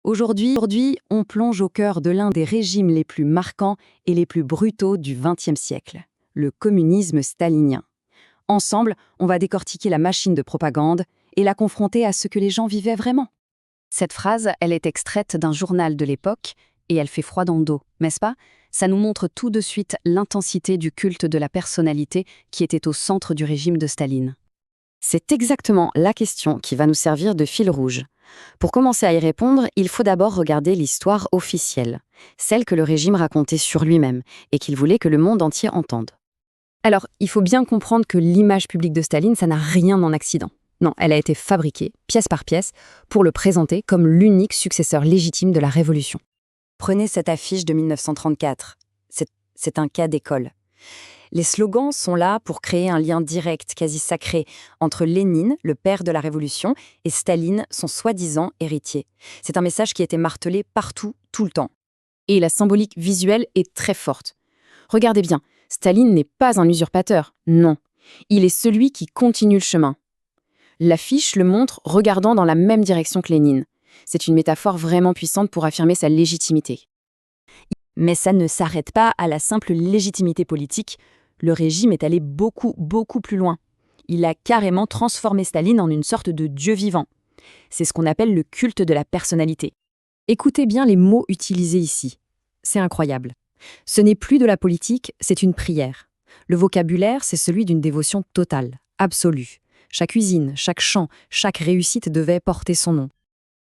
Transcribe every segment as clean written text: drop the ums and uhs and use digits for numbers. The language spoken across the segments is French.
Aujourd'hui, on plonge au cœur de l'un des régimes les plus marquants et les plus brutaux du XXe siècle, le communisme stalinien. Ensemble, on va décortiquer la machine de propagande et la confronter à ce que les gens vivaient vraiment. Cette phrase, elle est extraite d'un journal de l'époque et elle fait froid dans le dos, n'est-ce pas? Ça nous montre tout de suite l'intensité du culte de la personnalité qui était au centre du régime de Staline. C'est exactement la question qui va nous servir de fil rouge. Pour commencer à y répondre, il faut d'abord regarder l'histoire officielle, celle que le régime racontait sur lui-même et qu'il voulait que le monde entier entende. Alors, il faut bien comprendre que l'image publique de Staline, ça n'a rien d'un accident. Non, elle a été fabriquée, pièce par pièce, pour le présenter comme l'unique successeur légitime de la Révolution. Prenez cette affiche de 1934. C'est un cas d'école. Les slogans sont là pour créer un lien direct, quasi sacré, entre Lénine, le père de la Révolution, et Staline, son soi-disant héritier. C'est un message qui a été martelé partout, tout le temps. Et la symbolique visuelle est très forte. Regardez bien, Staline n'est pas un usurpateur, non. Il est celui qui continue le chemin. L'affiche le montre regardant dans la même direction que Lénine. C'est une métaphore vraiment puissante pour affirmer sa légitimité. Mais ça ne s'arrête pas à la simple légitimité politique. Le régime est allé beaucoup plus loin. Il a carrément transformé Staline en une sorte de dieu vivant. C'est ce qu'on appelle le culte de la personnalité. Écoutez bien les mots utilisés ici. C'est incroyable. Ce n'est plus de la politique, c'est une prière. Le vocabulaire, c'est celui d'une dévotion totale, absolue. Chaque usine, chaque champ, chaque réussite devait porter son nom.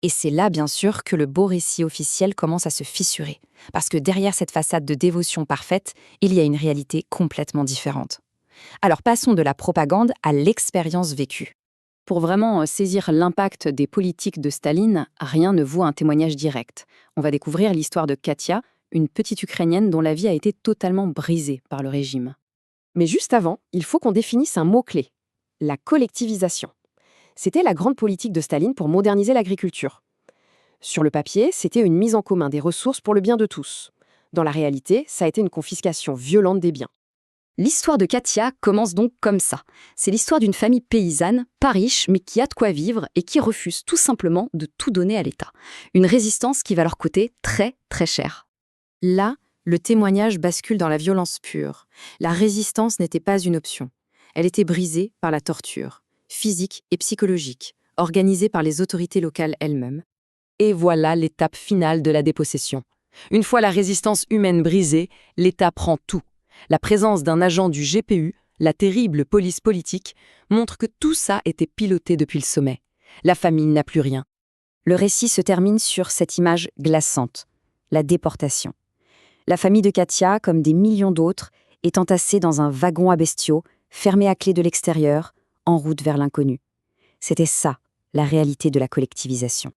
Et c'est là, bien sûr, que le beau récit officiel commence à se fissurer. Parce que derrière cette façade de dévotion parfaite, il y a une réalité complètement différente. Alors passons de la propagande à l'expérience vécue. Pour vraiment saisir l'impact des politiques de Staline, rien ne vaut un témoignage direct. On va découvrir l'histoire de Katia, une petite Ukrainienne dont la vie a été totalement brisée par le régime. Mais juste avant, il faut qu'on définisse un mot-clé. La collectivisation. C'était la grande politique de Staline pour moderniser l'agriculture. Sur le papier, c'était une mise en commun des ressources pour le bien de tous. Dans la réalité, ça a été une confiscation violente des biens. L'histoire de Katia commence donc comme ça. C'est l'histoire d'une famille paysanne, pas riche, mais qui a de quoi vivre et qui refuse tout simplement de tout donner à l'État. Une résistance qui va leur coûter très cher. Là, le témoignage bascule dans la violence pure. La résistance n'était pas une option. Elle était brisée par la torture, physique et psychologique, organisée par les autorités locales elles-mêmes. Et voilà l'étape finale de la dépossession. Une fois la résistance humaine brisée, l'État prend tout. La présence d'un agent du GPU, la terrible police politique, montre que tout ça était piloté depuis le sommet. La famille n'a plus rien. Le récit se termine sur cette image glaçante, la déportation. La famille de Katia, comme des millions d'autres, est entassée dans un wagon à bestiaux, fermé à clé de l'extérieur, en route vers l'inconnu. C'était ça, la réalité de la collectivisation.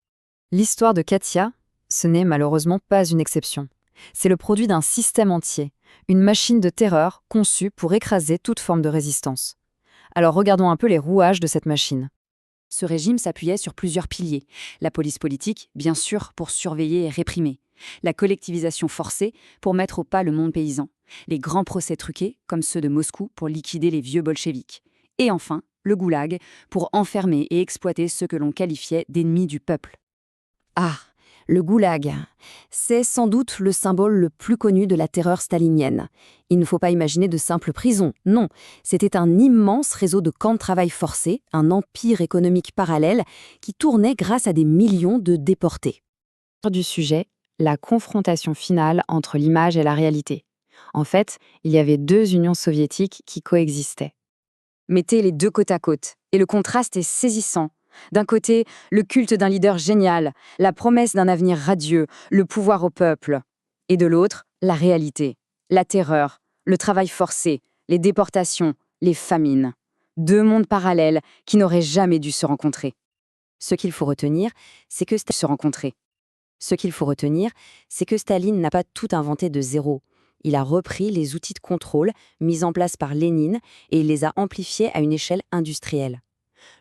L'histoire de Katia, ce n'est malheureusement pas une exception. C'est le produit d'un système entier, une machine de terreur conçue pour écraser toute forme de résistance. Alors regardons un peu les rouages de cette machine. Ce régime s'appuyait sur plusieurs piliers. La police politique, bien sûr, pour surveiller et réprimer. La collectivisation forcée, pour mettre au pas le monde paysan. Les grands procès truqués, comme ceux de Moscou, pour liquider les vieux bolcheviks. Et enfin, le goulag, pour enfermer et exploiter ceux que l'on qualifiait d'ennemis du peuple. Ah, le goulag, c'est sans doute le symbole le plus connu de la terreur stalinienne. Il ne faut pas imaginer de simples prisons, non. C'était un immense réseau de camps de travail forcés, un empire économique parallèle qui tournait grâce à des millions de déportés. Du sujet, la confrontation finale entre l'image et la réalité. En fait, il y avait deux unions soviétiques qui coexistaient. Mettez les deux côte à côte, et le contraste est saisissant. D'un côté, le culte d'un leader génial, la promesse d'un avenir radieux, le pouvoir au peuple. Et de l'autre, la réalité, la terreur, le travail forcé, les déportations, les famines. Deux mondes parallèles qui n'auraient jamais dû se rencontrer. Ce qu'il faut retenir, c'est que Staline n'a pas tout inventé de zéro. Il a repris les outils de contrôle mis en place par Lénine et il les a amplifiés à une échelle industrielle.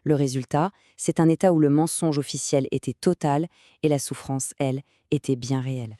Le résultat, c'est un État où le mensonge officiel était total et la souffrance, elle, était bien réelle.